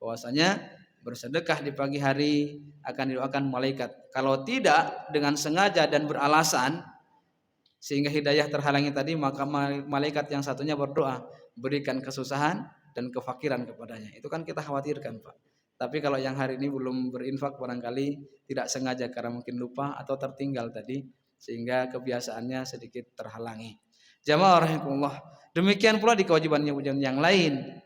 Bahwasanya bersedekah di pagi hari akan didoakan malaikat. Kalau tidak dengan sengaja dan beralasan sehingga hidayah terhalangi tadi, maka malaikat yang satunya berdoa, berikan kesusahan dan kefakiran kepadanya. Itu kan kita khawatirkan, Pak. Tapi kalau yang hari ini belum berinfak, barangkali tidak sengaja karena mungkin lupa atau tertinggal tadi, sehingga kebiasaannya sedikit terhalangi. Jamaah rahimakumullah, demikian pula di kewajiban yang lain.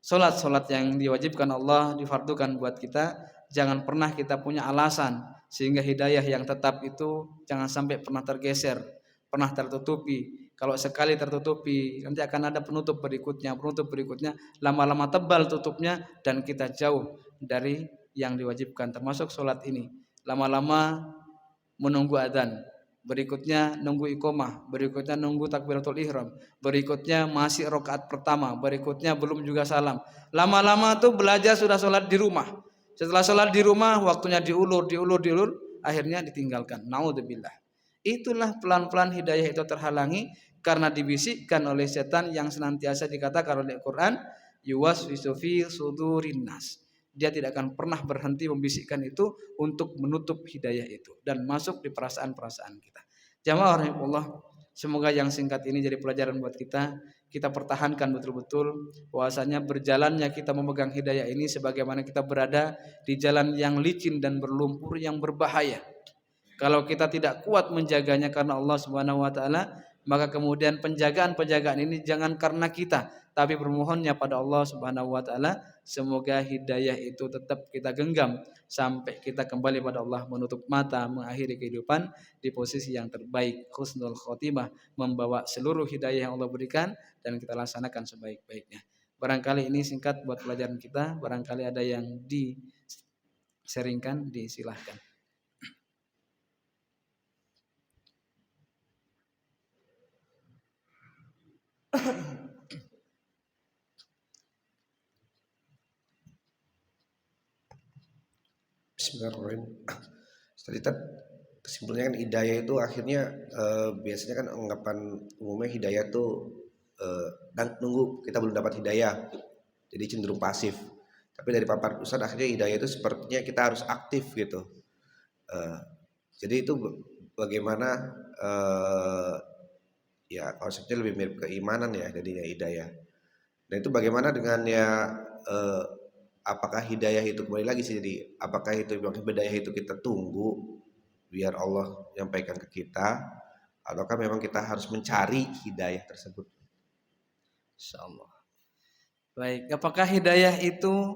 Solat yang diwajibkan Allah, difardukan buat kita, jangan pernah kita punya alasan sehingga hidayah yang tetap itu jangan sampai pernah tergeser, pernah tertutupi. Kalau sekali tertutupi, nanti akan ada penutup berikutnya, lama-lama tebal tutupnya dan kita jauh dari yang diwajibkan, termasuk solat ini. Lama-lama menunggu adzan, berikutnya nunggu iqomah, berikutnya nunggu takbiratul ihram, berikutnya masih rakaat pertama, berikutnya belum juga salam. Lama-lama tuh belajar sudah sholat di rumah. Setelah sholat di rumah, waktunya diulur, akhirnya ditinggalkan. Naudzubillah. Itulah pelan-pelan hidayah itu terhalangi karena dibisikkan oleh setan yang senantiasa dikatakan oleh Quran, yuwaswisu fi sudurin nas. Dia tidak akan pernah berhenti membisikkan itu untuk menutup hidayah itu dan masuk di perasaan-perasaan kita. Jamaah rahimakumullah, semoga yang singkat ini jadi pelajaran buat kita. Kita pertahankan betul-betul bahwasanya berjalannya kita memegang hidayah ini sebagaimana kita berada di jalan yang licin dan berlumpur yang berbahaya. Kalau kita tidak kuat menjaganya karena Allah Subhanahu wa taala, Maka kemudian penjagaan ini jangan karena kita, tapi bermohonnya pada Allah Subhanahu wa taala semoga hidayah itu tetap kita genggam sampai kita kembali pada Allah, menutup mata mengakhiri kehidupan di posisi yang terbaik, husnul khotimah, membawa seluruh hidayah yang Allah berikan dan kita laksanakan sebaik-baiknya. Barangkali ini singkat buat pelajaran kita, barangkali ada yang diseringkan, disilahkan. Bismillahirrahmanirrahim. Tadi kesimpulannya kan hidayah itu akhirnya biasanya kan anggapan umumnya hidayah tuh dan nunggu kita belum dapat hidayah, jadi cenderung pasif. Tapi dari paparan Ustaz akhirnya hidayah itu sepertinya kita harus aktif gitu. Jadi itu bagaimana ya konsepnya lebih mirip keimanan ya jadinya hidayah. Dan itu bagaimana dengan ya apakah hidayah itu kembali lagi sih, jadi apakah itu hidayah itu kita tunggu biar Allah menyampaikan ke kita, ataukah memang kita harus mencari hidayah tersebut? Insyaallah. Baik, apakah hidayah itu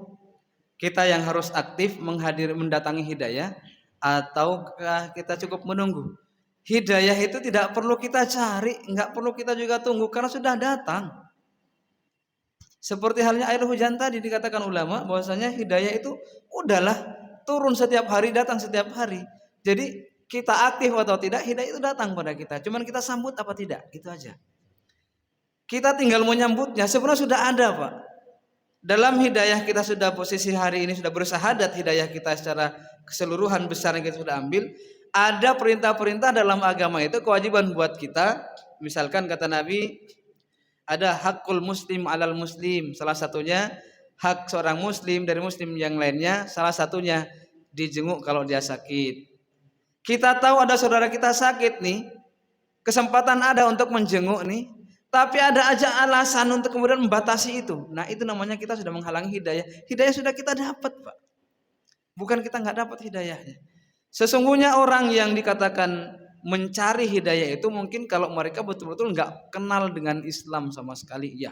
kita yang harus aktif mendatangi hidayah, ataukah kita cukup menunggu? Hidayah itu tidak perlu kita cari, nggak perlu kita juga tunggu karena sudah datang. Seperti halnya air hujan tadi dikatakan ulama bahwasanya hidayah itu udahlah turun setiap hari, datang setiap hari. Jadi kita aktif atau tidak, hidayah itu datang pada kita. Cuman kita sambut apa tidak, itu aja. Kita tinggal menyambutnya. Sebenarnya sudah ada, Pak. Dalam hidayah kita sudah posisi hari ini sudah bersahadat, hidayah kita secara keseluruhan besar yang kita sudah ambil. Ada perintah-perintah dalam agama itu kewajiban buat kita. Misalkan kata Nabi, ada hakul muslim alal muslim. Salah satunya hak seorang muslim dari muslim yang lainnya. Salah satunya dijenguk kalau dia sakit. Kita tahu ada saudara kita sakit nih, kesempatan ada untuk menjenguk nih, tapi ada aja alasan untuk kemudian membatasi itu. Nah itu namanya kita sudah menghalangi hidayah. Hidayah sudah kita dapat, Pak. Bukan kita nggak dapat hidayahnya. Sesungguhnya orang yang dikatakan mencari hidayah itu mungkin kalau mereka betul-betul nggak kenal dengan Islam sama sekali, ya.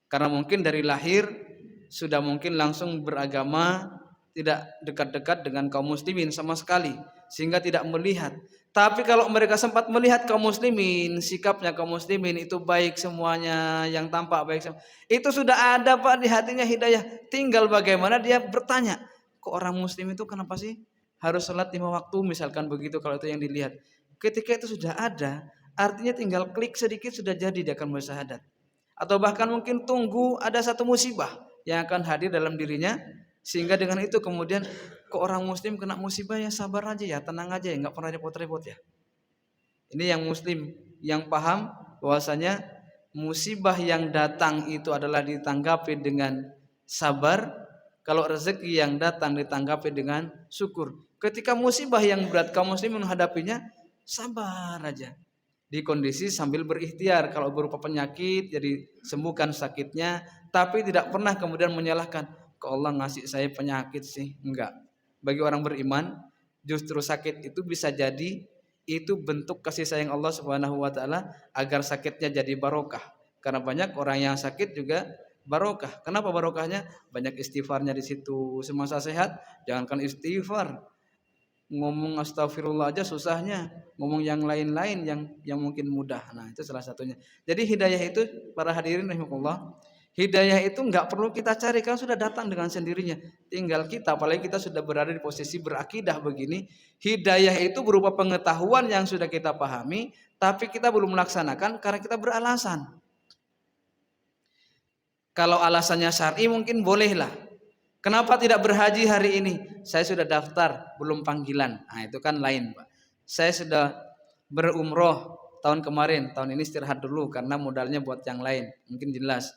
Karena mungkin dari lahir sudah mungkin langsung beragama, tidak dekat-dekat dengan kaum muslimin sama sekali, sehingga tidak melihat. Tapi kalau mereka sempat melihat kaum muslimin, sikapnya kaum muslimin itu baik semuanya, yang tampak baik semua, itu sudah ada, Pak, di hatinya hidayah. Tinggal bagaimana dia bertanya, kok orang muslim itu kenapa sih harus sholat 5 waktu misalkan begitu, kalau itu yang dilihat. Ketika itu sudah ada, artinya tinggal klik sedikit sudah jadi dia akan bersyahadat. Atau bahkan mungkin tunggu ada satu musibah yang akan hadir dalam dirinya, sehingga dengan itu kemudian kok orang muslim kena musibah ya sabar aja ya, tenang aja ya, nggak pernah repot-repot ya. Ini yang muslim yang paham bahwasanya musibah yang datang itu adalah ditanggapi dengan sabar. Kalau rezeki yang datang ditanggapi dengan syukur. Ketika musibah yang berat kaum muslim menghadapinya, sabar aja. Di kondisi sambil berikhtiar, kalau berupa penyakit jadi sembuhkan sakitnya, tapi tidak pernah kemudian menyalahkan, kok Allah ngasih saya penyakit sih? Enggak. Bagi orang beriman, justru sakit itu bisa jadi itu bentuk kasih sayang Allah Subhanahu wa taala agar sakitnya jadi barokah. Karena banyak orang yang sakit juga barokah. Kenapa barokahnya? Banyak istighfarnya di situ. Semasa sehat jangankan istighfar, ngomong astagfirullah aja susahnya, ngomong yang lain-lain yang mungkin mudah. Nah, itu salah satunya. Jadi hidayah itu para hadirin rahimakumullah, hidayah itu enggak perlu kita cari karena sudah datang dengan sendirinya. Tinggal kita, apalagi kita sudah berada di posisi berakidah begini, hidayah itu berupa pengetahuan yang sudah kita pahami, tapi kita belum melaksanakan karena kita beralasan. Kalau alasannya syar'i mungkin bolehlah. Kenapa tidak berhaji hari ini? Saya sudah daftar, belum panggilan. Nah, itu kan lain, Pak. Saya sudah berumroh tahun kemarin, tahun ini istirahat dulu karena modalnya buat yang lain. Mungkin jelas.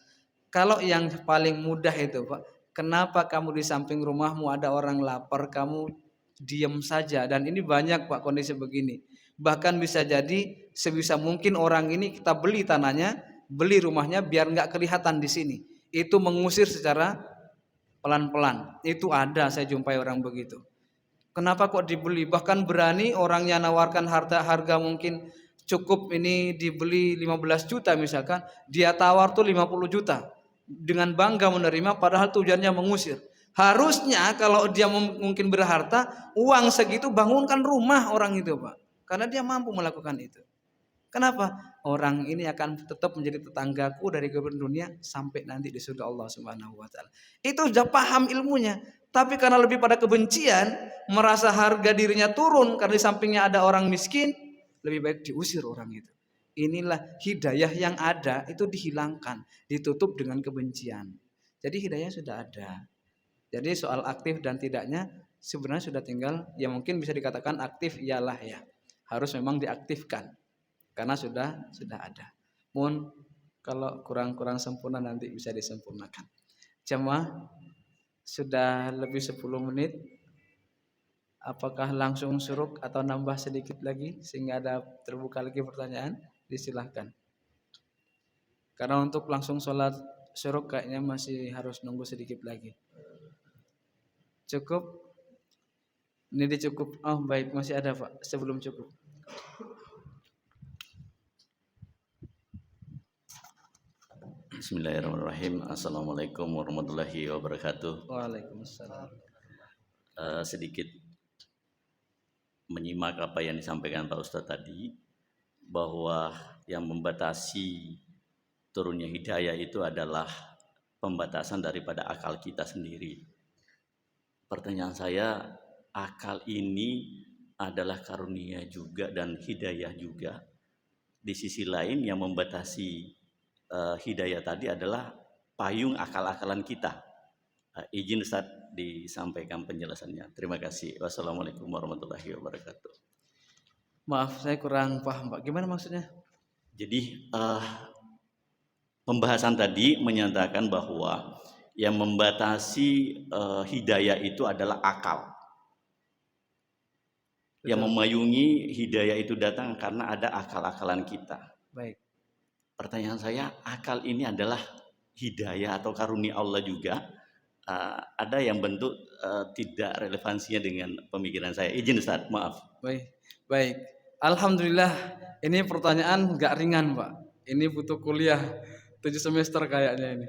Kalau yang paling mudah itu, Pak, kenapa kamu di samping rumahmu ada orang lapar, kamu diam saja? Dan ini banyak, Pak, kondisi begini. Bahkan bisa jadi sebisa mungkin orang ini kita beli tanahnya, beli rumahnya biar nggak kelihatan di sini. Itu mengusir secara pelan-pelan. Itu ada, saya jumpai orang begitu. Kenapa kok dibeli? Bahkan berani orangnya nawarkan harga mungkin cukup ini dibeli 15 juta misalkan, dia tawar tuh 50 juta. Dengan bangga menerima padahal tujuannya mengusir. Harusnya kalau dia mungkin berharta, uang segitu bangunkan rumah orang itu, Pak. Karena dia mampu melakukan itu. Kenapa? Orang ini akan tetap menjadi tetanggaku dari kehidupan dunia sampai nanti di surga Allah Subhanahu wa taala. Itu sudah paham ilmunya. Tapi karena lebih pada kebencian, merasa harga dirinya turun karena di sampingnya ada orang miskin, lebih baik diusir orang itu. Inilah hidayah yang ada itu dihilangkan, ditutup dengan kebencian. Jadi hidayah sudah ada. Jadi soal aktif dan tidaknya sebenarnya sudah tinggal, ya mungkin bisa dikatakan aktif ialah ya. Harus memang diaktifkan karena sudah ada. Mohon kalau kurang-kurang sempurna nanti bisa disempurnakan. Jemaah sudah lebih 10 menit. Apakah langsung suruk atau nambah sedikit lagi sehingga ada terbuka lagi pertanyaan? Disilahkan. Karena untuk langsung sholat suruk kayaknya masih harus nunggu sedikit lagi. Cukup? Ini dicukup. Oh baik, masih ada Pak sebelum cukup. Bismillahirrahmanirrahim. Assalamualaikum warahmatullahi wabarakatuh. Waalaikumsalam. Sedikit menyimak apa yang disampaikan Pak Ustadz tadi, bahwa yang membatasi turunnya hidayah itu adalah pembatasan daripada akal kita sendiri. Pertanyaan saya, akal ini adalah karunia juga dan hidayah juga. Di sisi lain yang membatasi hidayah tadi adalah payung akal-akalan kita. Izin Ustaz disampaikan penjelasannya. Terima kasih. Wassalamualaikum warahmatullahi wabarakatuh. Maaf, saya kurang paham Pak. Gimana maksudnya? Jadi pembahasan tadi menyatakan bahwa yang membatasi hidayah itu adalah akal. Betul. Yang memayungi hidayah itu datang karena ada akal-akalan kita. Baik. Pertanyaan saya, akal ini adalah hidayah atau karunia Allah juga? Ada yang bentuk tidak relevansinya dengan pemikiran saya. Izin Ustaz, maaf. Baik. Alhamdulillah, ini pertanyaan nggak ringan Pak. Ini butuh kuliah 7 semester kayaknya ini.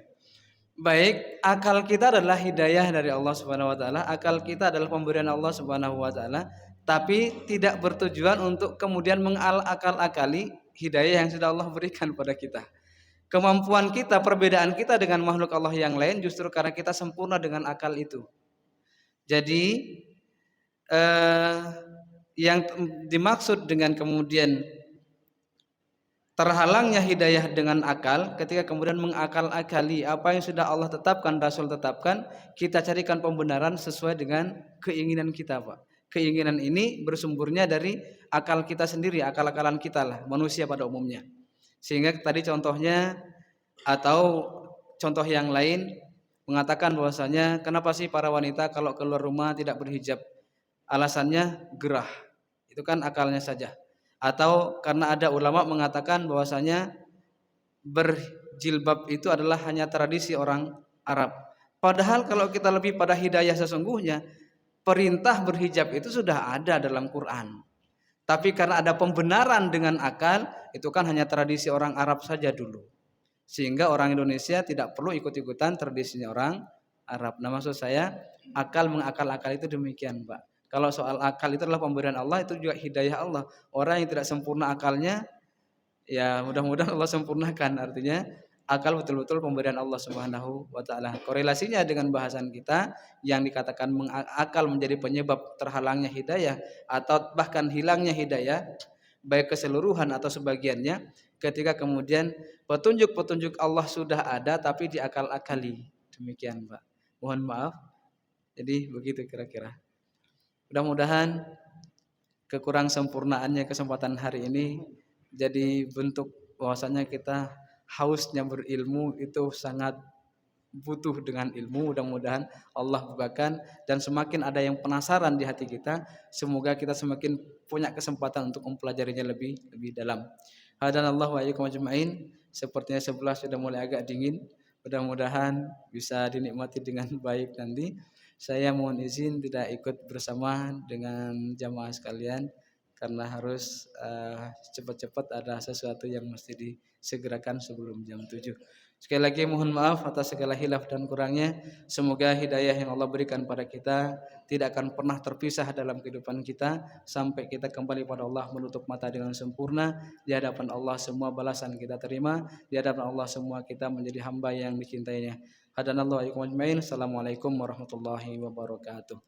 Baik, akal kita adalah hidayah dari Allah Subhanahu wa taala. Akal kita adalah pemberian Allah Subhanahu wa taala, tapi tidak bertujuan untuk kemudian mengakal-akali hidayah yang sudah Allah berikan pada kita. Kemampuan kita, perbedaan kita dengan makhluk Allah yang lain justru karena kita sempurna dengan akal itu. Jadi yang dimaksud dengan kemudian terhalangnya hidayah dengan akal, ketika kemudian mengakal-akali apa yang sudah Allah tetapkan, Rasul tetapkan, kita carikan pembenaran sesuai dengan keinginan kita, Pak. Keinginan ini bersumbernya dari akal kita sendiri, akal-akalan kita lah, manusia pada umumnya. Sehingga tadi contohnya atau contoh yang lain mengatakan bahwasanya kenapa sih para wanita kalau keluar rumah tidak berhijab? Alasannya gerah. Itu kan akalnya saja. Atau karena ada ulama mengatakan bahwasanya berjilbab itu adalah hanya tradisi orang Arab. Padahal kalau kita lebih pada hidayah sesungguhnya, perintah berhijab itu sudah ada dalam Quran. Tapi karena ada pembenaran dengan akal, itu kan hanya tradisi orang Arab saja dulu. Sehingga orang Indonesia tidak perlu ikut-ikutan tradisinya orang Arab. Nah maksud saya, akal mengakal-akal itu demikian Pak. Kalau soal akal itu adalah pemberian Allah, itu juga hidayah Allah. Orang yang tidak sempurna akalnya, ya mudah-mudahan Allah sempurnakan. Artinya akal betul-betul pemberian Allah Subhanahu wa taala. Korelasinya dengan bahasan kita yang dikatakan akal menjadi penyebab terhalangnya hidayah atau bahkan hilangnya hidayah baik keseluruhan atau sebagiannya, ketika kemudian petunjuk-petunjuk Allah sudah ada tapi diakal-akali. Demikian, Pak. Mohon maaf. Jadi begitu kira-kira. Mudah-mudahan kekurang sempurnaannya kesempatan hari ini jadi bentuk bahwasanya kita hausnya berilmu itu sangat butuh dengan ilmu. Mudah-mudahan Allah bukakan dan semakin ada yang penasaran di hati kita, semoga kita semakin punya kesempatan untuk mempelajarinya lebih dalam. Hadanallahu wa iyyakum ajmain. Sepertinya sebelah sudah mulai agak dingin. Mudah-mudahan bisa dinikmati dengan baik nanti. Saya mohon izin tidak ikut bersama dengan jamaah sekalian karena harus cepat-cepat ada sesuatu yang mesti disegerakan sebelum jam 7. Sekali lagi mohon maaf atas segala hilaf dan kurangnya. Semoga hidayah yang Allah berikan pada kita tidak akan pernah terpisah dalam kehidupan kita sampai kita kembali pada Allah menutup mata dengan sempurna. Di hadapan Allah semua balasan kita terima, di hadapan Allah semua kita menjadi hamba yang dicintainya. Hadanallahu wa iyyakum ajmain. Assalamualaikum warahmatullahi wabarakatuh.